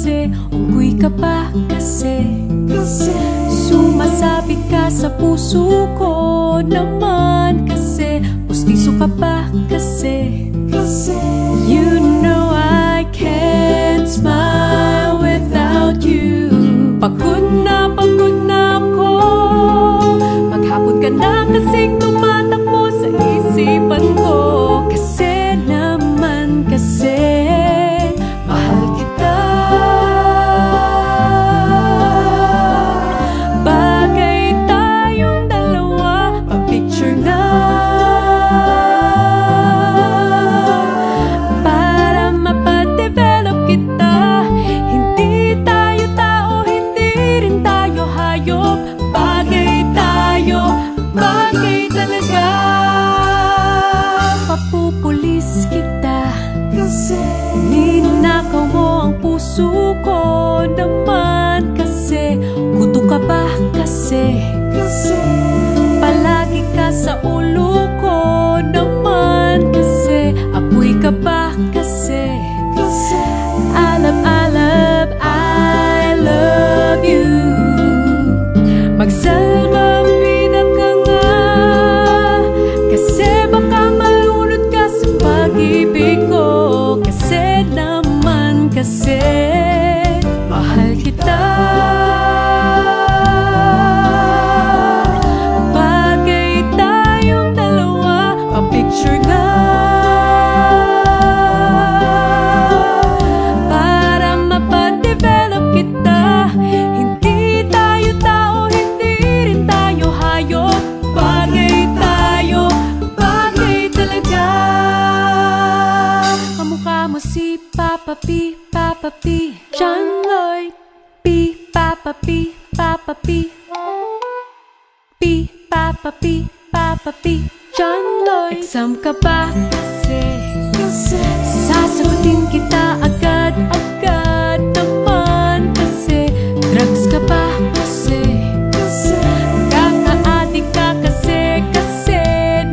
kasi, unggoy ka pa kasi, sumasabit ka sa puso ko naman kasi, pustiso ka pa kasi, you know I can't smile without you. Pagod na ako, maghapon ka na kasing tumatakbo sa isipan ko. Kasi naman kasi mahal kita. Bagay tayong dalawa, pa-picture na para mapadevelop kita. Hindi tayo tao, hindi rin tayo hayop. Bagay tayo, bagay talaga. Papupulis kita kasi ninakaw mo ang puso ko naman kasi, kuto ka ba kasi, palagi ka sa ulo ko naman kasi, apoy ka ba kasi, alab, I love you. Magsalamin ka nga kasi baka malunod ka sa pag-ibig ko. Kasi naman kasi mahal kita. Bagay tayong dalawa, pa-picture nga para mapadevelop kita. Hindi tayo tao, hindi rin tayo hayop. Bagay tayo, bagay talaga. Kamukha mo si Papa P, Papa P, John Lloyd P, Papa P, Papa P, P, Papa P, Papa P, John Lloyd. Exam ka ba kasi, sasagutin kita agad-agad naman kasi, drugs ka ba kasi, kaka-adik ka kasi, kasi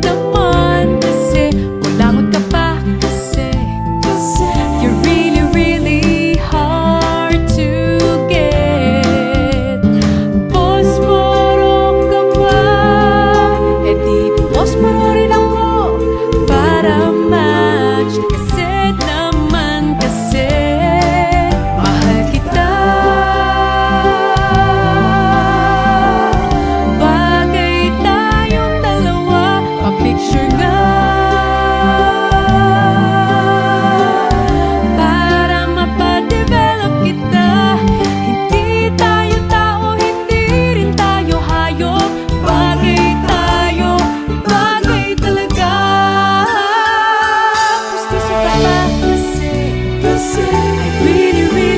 naman kasi, kulangot ka pa kasi, you're really, really hard to get. Posporo ka ba? E di posporo rin ako para match. Kasi naman kasi mahal kita. Bagay tayong dalawa, pa-picture nga para mapadevelop kita. Hindi tayo tao, hindi rin tayo hayop. Bagay tayo, bagay talaga. Pustiso ka ba kasi, I really, really